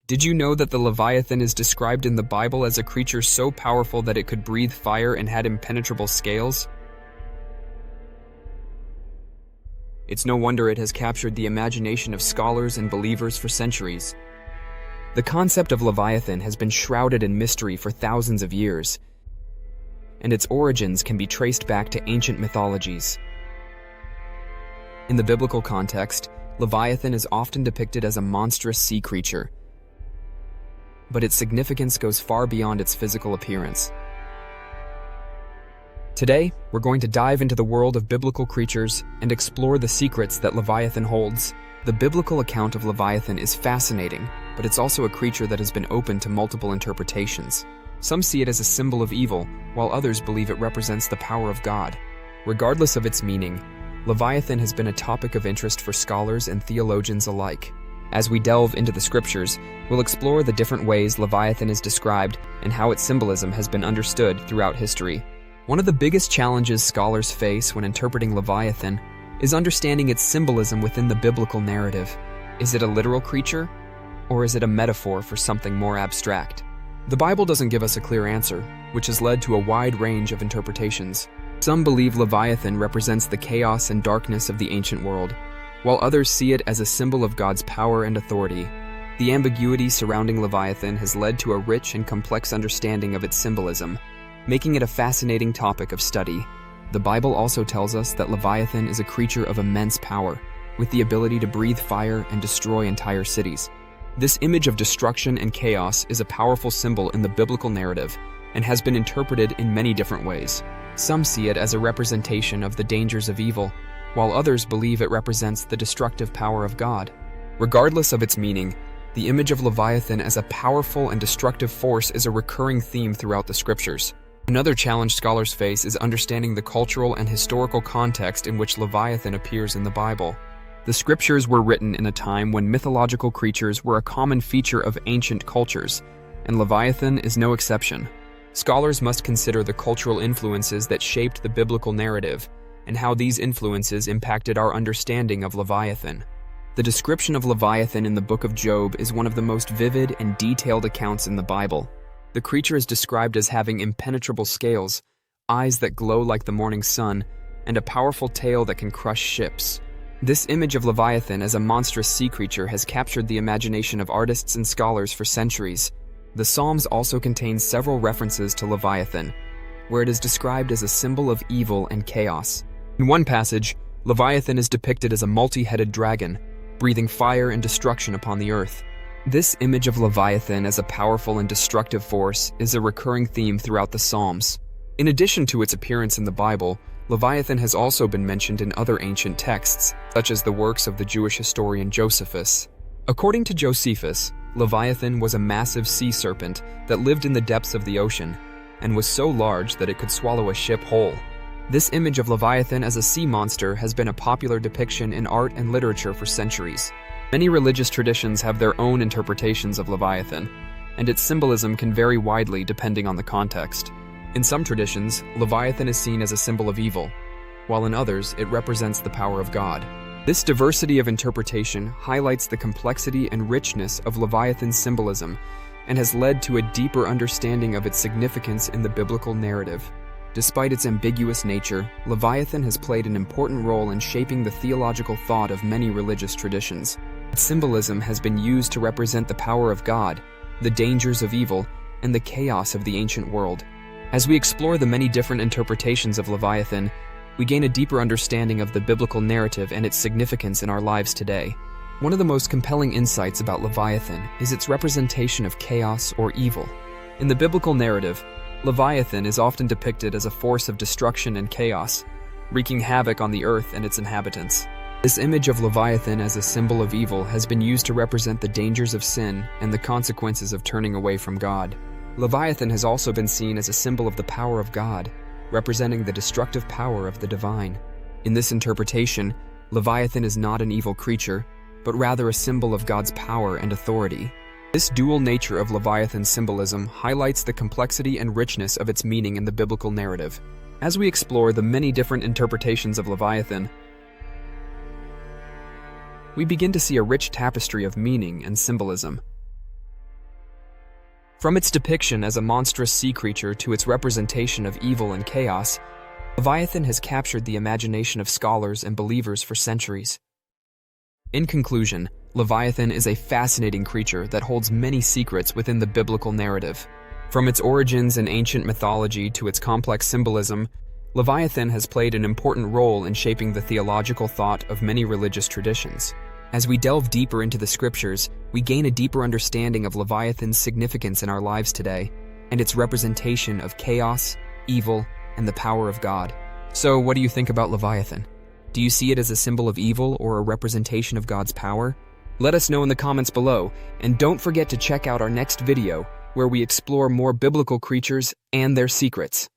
Did you know that the Leviathan is described in the Bible as a creature so powerful that it could breathe fire and had impenetrable scales? It's no wonder it has captured the imagination of scholars and believers for centuries. The concept of Leviathan has been shrouded in mystery for thousands of years, and its origins can be traced back to ancient mythologies. In the biblical context, Leviathan is often depicted as a monstrous sea creature, but its significance goes far beyond its physical appearance. Today, we're going to dive into the world of biblical creatures and explore the secrets that Leviathan holds. The biblical account of Leviathan is fascinating, but it's also a creature that has been open to multiple interpretations. Some see it as a symbol of evil, while others believe it represents the power of God. Regardless of its meaning, Leviathan has been a topic of interest for scholars and theologians alike. As we delve into the scriptures, we'll explore the different ways Leviathan is described and how its symbolism has been understood throughout history. One of the biggest challenges scholars face when interpreting Leviathan is understanding its symbolism within the biblical narrative. Is it a literal creature, or is it a metaphor for something more abstract? The Bible doesn't give us a clear answer, which has led to a wide range of interpretations. Some believe Leviathan represents the chaos and darkness of the ancient world, while others see it as a symbol of God's power and authority. The ambiguity surrounding Leviathan has led to a rich and complex understanding of its symbolism, making it a fascinating topic of study. The Bible also tells us that Leviathan is a creature of immense power, with the ability to breathe fire and destroy entire cities. This image of destruction and chaos is a powerful symbol in the biblical narrative and has been interpreted in many different ways. Some see it as a representation of the dangers of evil, while others believe it represents the destructive power of God. Regardless of its meaning, the image of Leviathan as a powerful and destructive force is a recurring theme throughout the scriptures. Another challenge scholars face is understanding the cultural and historical context in which Leviathan appears in the Bible. The scriptures were written in a time when mythological creatures were a common feature of ancient cultures, and Leviathan is no exception. Scholars must consider the cultural influences that shaped the biblical narrative and how these influences impacted our understanding of Leviathan. The description of Leviathan in the book of Job is one of the most vivid and detailed accounts in the Bible. The creature is described as having impenetrable scales, eyes that glow like the morning sun, and a powerful tail that can crush ships. This image of Leviathan as a monstrous sea creature has captured the imagination of artists and scholars for centuries. The Psalms also contain several references to Leviathan, where it is described as a symbol of evil and chaos. In one passage, Leviathan is depicted as a multi-headed dragon, breathing fire and destruction upon the earth. This image of Leviathan as a powerful and destructive force is a recurring theme throughout the Psalms. In addition to its appearance in the Bible, Leviathan has also been mentioned in other ancient texts, such as the works of the Jewish historian Josephus. According to Josephus, Leviathan was a massive sea serpent that lived in the depths of the ocean, and was so large that it could swallow a ship whole. This image of Leviathan as a sea monster has been a popular depiction in art and literature for centuries. Many religious traditions have their own interpretations of Leviathan, and its symbolism can vary widely depending on the context. In some traditions, Leviathan is seen as a symbol of evil, while in others it represents the power of God. This diversity of interpretation highlights the complexity and richness of Leviathan's symbolism and has led to a deeper understanding of its significance in the biblical narrative. Despite its ambiguous nature, Leviathan has played an important role in shaping the theological thought of many religious traditions. Its symbolism has been used to represent the power of God, the dangers of evil, and the chaos of the ancient world. As we explore the many different interpretations of Leviathan, we gain a deeper understanding of the biblical narrative and its significance in our lives today. One of the most compelling insights about Leviathan is its representation of chaos or evil. In the biblical narrative, Leviathan is often depicted as a force of destruction and chaos, wreaking havoc on the earth and its inhabitants. This image of Leviathan as a symbol of evil has been used to represent the dangers of sin and the consequences of turning away from God. Leviathan has also been seen as a symbol of the power of God, representing the destructive power of the divine. In this interpretation, Leviathan is not an evil creature, but rather a symbol of God's power and authority. This dual nature of Leviathan's symbolism highlights the complexity and richness of its meaning in the biblical narrative. As we explore the many different interpretations of Leviathan, we begin to see a rich tapestry of meaning and symbolism. From its depiction as a monstrous sea creature to its representation of evil and chaos, Leviathan has captured the imagination of scholars and believers for centuries. In conclusion, Leviathan is a fascinating creature that holds many secrets within the biblical narrative. From its origins in ancient mythology to its complex symbolism, Leviathan has played an important role in shaping the theological thought of many religious traditions. As we delve deeper into the scriptures, we gain a deeper understanding of Leviathan's significance in our lives today, and its representation of chaos, evil, and the power of God. So, what do you think about Leviathan? Do you see it as a symbol of evil or a representation of God's power? Let us know in the comments below, and don't forget to check out our next video, where we explore more biblical creatures and their secrets.